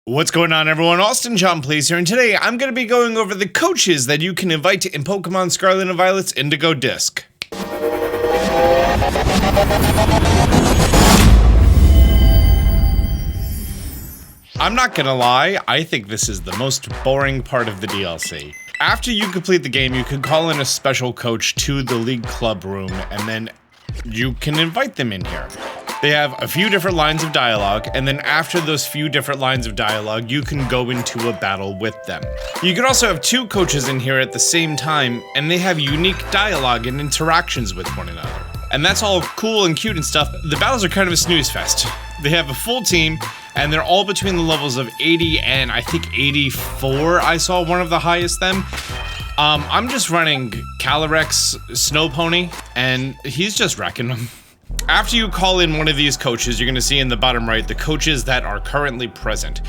What's going on, everyone? Austin John Plays here, and today I'm going to be going over the coaches that you can invite in Pokemon Scarlet and Violet's Indigo disc. I'm not gonna lie, I think this is the most boring part of the DLC. After you complete the game, you can call in a special coach to the League Club room, and then you can invite them in here. They have a few different lines of dialogue, and then after those few different lines of dialogue, you can go into a battle with them. You can also have two coaches in here at the same time, and they have unique dialogue and interactions with one another. And that's all cool and cute and stuff. The battles are kind of a snooze fest. They have a full team, and they're all between the levels of 80 and I think 84. I saw one of the highest then. I'm just running Calyrex Snow Pony, and he's just wrecking them. After you call in one of these coaches, you're going to see in the bottom right the coaches that are currently present.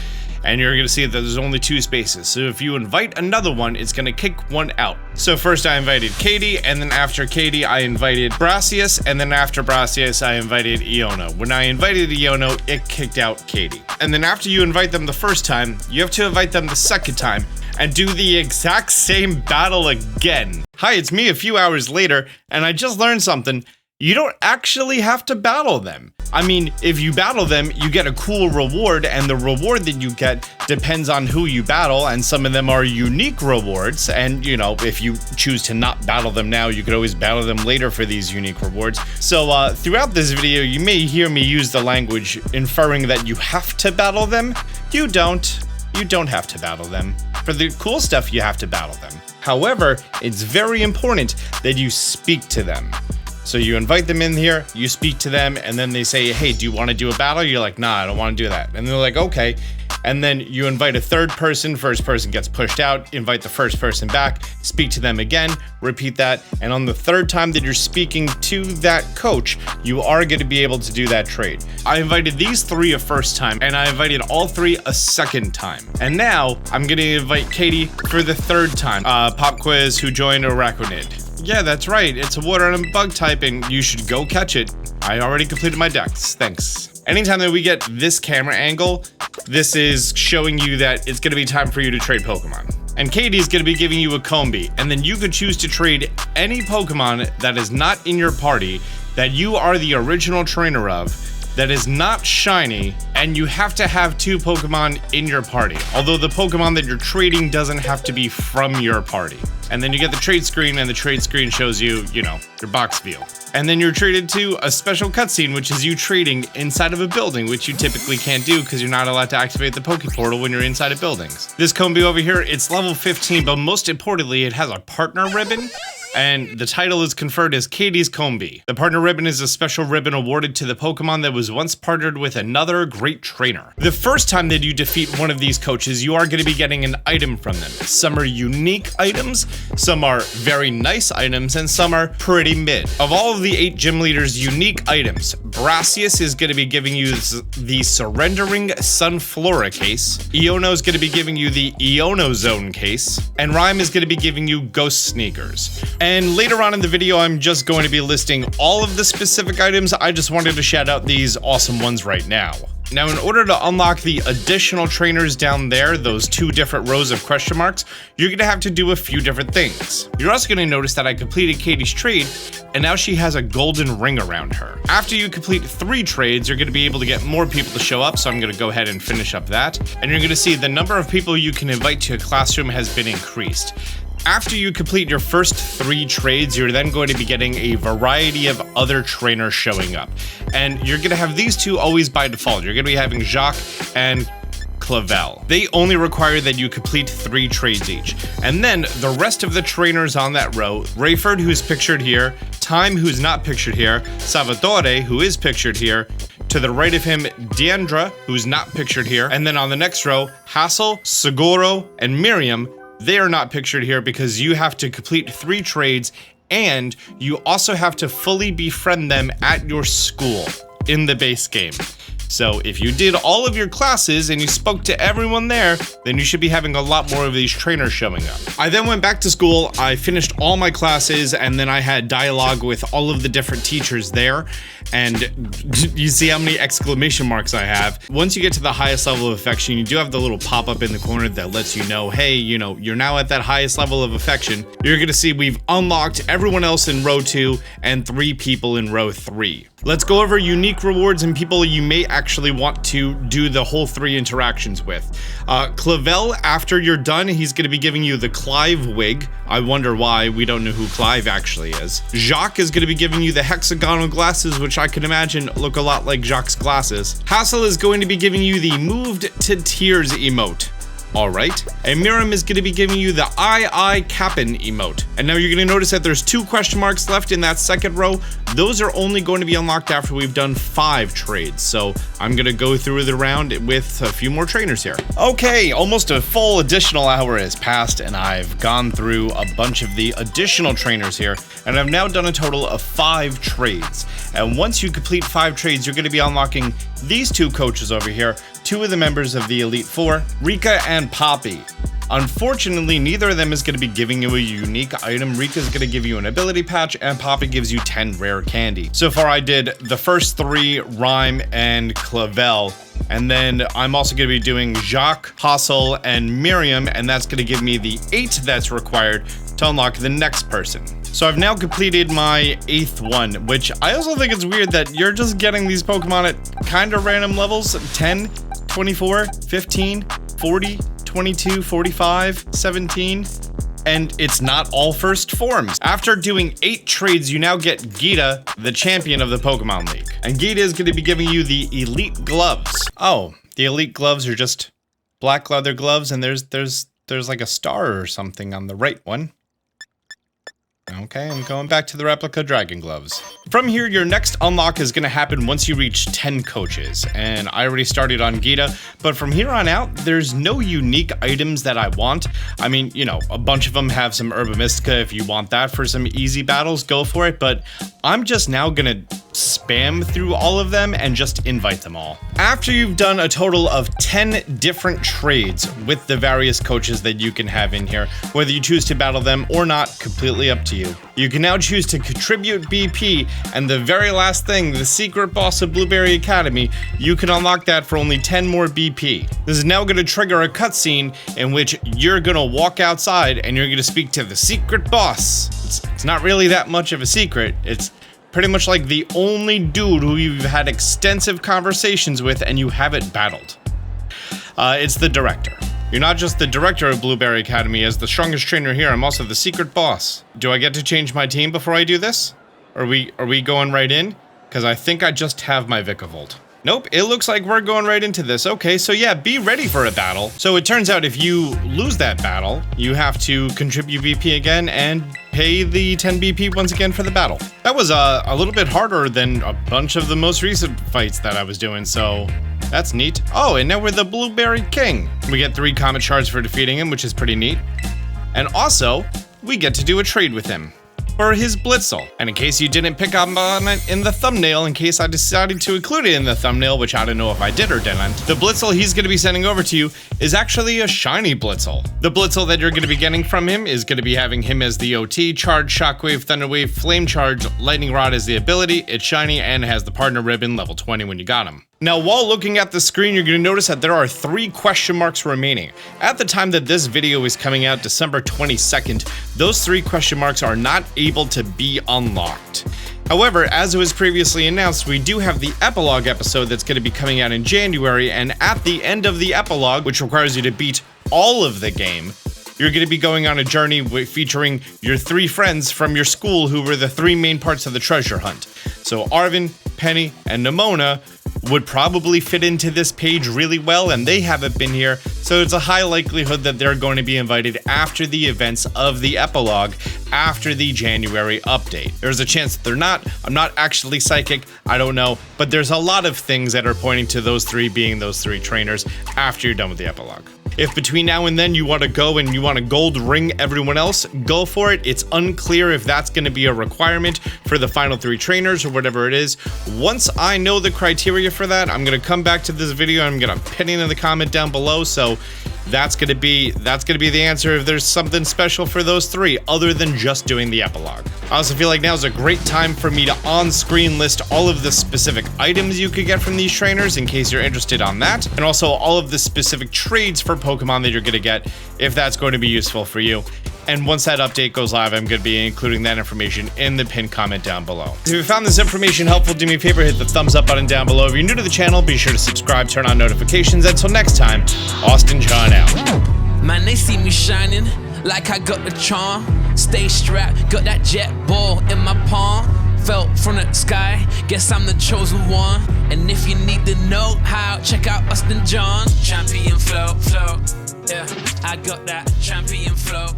And you're going to see that there's only 2 spaces. So if you invite another one, it's going to kick one out. So first I invited Katie, and then after Katie, I invited Arceus, and then after Arceus, I invited Iono. When I invited Iono, it kicked out Katie. And then after you invite them the first time, you have to invite them the second time and do the exact same battle again. Hi, it's me a few hours later, and I just learned something. You don't actually have to battle them. I mean, if you battle them, you get a cool reward, and the reward that you get depends on who you battle, and some of them are unique rewards, and you know, if you choose to not battle them now, you could always battle them later for these unique rewards. So throughout this video, you may hear me use the language inferring that you have to battle them. You don't. You don't have to battle them. For the cool stuff, you have to battle them. However, it's very important that you speak to them. So you invite them in here, you speak to them, and then they say, hey, do you want to do a battle? You're like, nah, I don't want to do that. And they're like, okay. And then you invite a third person, first person gets pushed out, invite the first person back, speak to them again, repeat that. And on the third time that you're speaking to that coach, you are going to be able to do that trade. I invited these 3 a first time, and I invited all 3 a second time. And now I'm going to invite Katie for the 3rd time. Pop quiz, who joined Araquanid? Yeah, that's right. It's a water and bug type, and you should go catch it. I already completed my dex. Thanks. Anytime that we get this camera angle, this is showing you that it's going to be time for you to trade Pokemon. And Katie's going to be giving you a Combi, and then you could choose to trade any Pokemon that is not in your party, that you are the original trainer of, that is not shiny, and you have to have 2 Pokemon in your party. Although the Pokemon that you're trading doesn't have to be from your party. And then you get the trade screen, and the trade screen shows you, you know, your box view. And then you're traded to a special cutscene, which is you trading inside of a building, which you typically can't do because you're not allowed to activate the Poke Portal when you're inside of buildings. This Combi over here, it's level 15, but most importantly, it has a partner ribbon. And the title is conferred as Katie's Combi. The partner ribbon is a special ribbon awarded to the Pokemon that was once partnered with another great trainer. The first time that you defeat one of these coaches, you are going to be getting an item from them. Some are unique items, some are very nice items, and some are pretty mid. Of all of the 8 gym leaders' unique items, Arceus is going to be giving you the Surrendering Sunflora case, Iono is going to be giving you the Iono Zone case, and Rhyme is going to be giving you Ghost Sneakers. And later on in the video, I'm just going to be listing all of the specific items. I just wanted to shout out these awesome ones right now. Now, in order to unlock the additional trainers down there, those 2 different rows of question marks, you're going to have to do a few different things. You're also going to notice that I completed Katie's trade, and now she has a golden ring around her. After you complete 3 trades, you're going to be able to get more people to show up, so I'm going to go ahead and finish up that. And you're going to see the number of people you can invite to a classroom has been increased. After you complete your first 3 trades, you're then going to be getting a variety of other trainers showing up. And you're going to have these 2 always by default. You're going to be having Jacques and Clavel. They only require that you complete 3 trades each. And then the rest of the trainers on that row, Rayford, who's pictured here, Time, who's not pictured here, Salvatore, who is pictured here, to the right of him, Deandra, who's not pictured here, and then on the next row, Hassel, Seguro, and Miriam. They are not pictured here because you have to complete 3 trades, and you also have to fully befriend them at your school in the base game. So if you did all of your classes and you spoke to everyone there, then you should be having a lot more of these trainers showing up. I then went back to school, I finished all my classes, and then I had dialogue with all of the different teachers there. And you see how many exclamation marks I have. Once you get to the highest level of affection, you do have the little pop-up in the corner that lets you know, hey, you know, you're now at that highest level of affection. You're gonna see we've unlocked everyone else in row 2 and 3 people in row 3. Let's go over unique rewards and people you may actually want to do the whole 3 interactions with. Clavel, after you're done, he's going to be giving you the Clive wig. I wonder why. We don't know who Clive actually is. Jacques is going to be giving you the hexagonal glasses, which I can imagine look a lot like Jacques' glasses. Hassel is going to be giving you the moved to tears emote. Alright, and Miriam is going to be giving you the I Cap'n emote. And now you're going to notice that there's 2 question marks left in that second row. Those are only going to be unlocked after we've done 5 trades. So I'm going to go through the round with a few more trainers here. Okay, almost a full additional hour has passed and I've gone through a bunch of the additional trainers here. And I've now done a total of 5 trades. And once you complete 5 trades, you're going to be unlocking these 2 coaches over here, 2 of the members of the Elite Four, Rika and Poppy. Unfortunately, neither of them is going to be giving you a unique item. Rika is going to give you an ability patch, and Poppy gives you 10 rare candy. So far, I did the first 3, Rhyme and Clavel. And then I'm also going to be doing Jacques, Hassel, and Miriam, and that's going to give me the 8 that's required to unlock the next person. So I've now completed my 8th one, which I also think it's weird that you're just getting these Pokemon at kind of random levels. 10, 24, 15, 40, 22, 45, 17, and it's not all first forms. After doing 8 trades, you now get Gita, the champion of the Pokemon League. And Gita is going to be giving you the Elite Gloves. Oh, the Elite Gloves are just black leather gloves, and there's like a star or something on the right one. Okay, I'm going back to the replica Dragon Gloves. From here, your next unlock is going to happen once you reach 10 coaches, and I already started on Gita, but from here on out, there's no unique items that I want. I mean, you know, a bunch of them have some Herba Mystica. If you want that for some easy battles, go for it, but I'm just now going to spam through all of them and just invite them all. After you've done a total of 10 different trades with the various coaches that you can have in here, whether you choose to battle them or not, completely up to you. You can now choose to contribute BP, and the very last thing, the secret boss of Blueberry Academy, you can unlock that for only 10 more BP. This is now going to trigger a cutscene in which you're going to walk outside and you're going to speak to the secret boss. It's not really that much of a secret. It's pretty much like the only dude who you've had extensive conversations with and you haven't battled. It's the director. You're not just the director of Blueberry Academy. As the strongest trainer here, I'm also the secret boss. Do I get to change my team before I do this? Are we going right in? Because I think I just have my Vikavolt. Nope, it looks like we're going right into this. Okay, so yeah, be ready for a battle. So it turns out if you lose that battle, you have to contribute BP again and pay the 10 BP once again for the battle. That was a little bit harder than a bunch of the most recent fights that I was doing, so that's neat. Oh, and now we're the Blueberry King. We get 3 Comet Shards for defeating him, which is pretty neat. And also, we get to do a trade with him for his Blitzle. And in case you didn't pick up on it in the thumbnail, in case I decided to include it in the thumbnail, which I don't know if I did or didn't, the Blitzle he's going to be sending over to you is actually a shiny Blitzle. The Blitzle that you're going to be getting from him is going to be having him as the OT, Charge, Shockwave, Thunderwave, Flame Charge, Lightning Rod as the ability, it's shiny, and has the partner ribbon level 20 when you got him. Now, while looking at the screen, you're going to notice that there are 3 question marks remaining. At the time that this video is coming out, December 22nd, those 3 question marks are not able to be unlocked. However, as was previously announced, we do have the epilogue episode that's going to be coming out in January, and at the end of the epilogue, which requires you to beat all of the game, you're going to be going on a journey featuring your 3 friends from your school who were the 3 main parts of the treasure hunt. So Arvin, Penny, and Nimona would probably fit into this page really well, and they haven't been here, so it's a high likelihood that they're going to be invited after the events of the epilogue, after the January update. There's a chance that they're not. I'm not actually psychic, I don't know, but there's a lot of things that are pointing to those 3 being those 3 trainers after you're done with the epilogue. If between now and then you want to go and you want to gold ring everyone else, go for it. It's unclear if that's going to be a requirement for the final 3 trainers or whatever it is. Once I know the criteria for that, I'm going to come back to this video and I'm going to pin it in the comment down below. So that's gonna be the answer if there's something special for those 3 other than just doing the epilogue. I also feel like now is a great time for me to on-screen list all of the specific items you could get from these trainers in case you're interested on that, and also all of the specific trades for Pokemon that you're gonna get if that's going to be useful for you. And once that update goes live, I'm going to be including that information in the pinned comment down below. If you found this information helpful, do me a favor, hit the thumbs up button down below. If you're new to the channel, be sure to subscribe, turn on notifications. Until next time, Austin John out. Man, they see me shining like I got the charm. Stay strapped, got that jet ball in my palm. Fell from the sky, guess I'm the chosen one. And if you need to know how, check out Austin John. Champion flow. Yeah, I got that champion flow.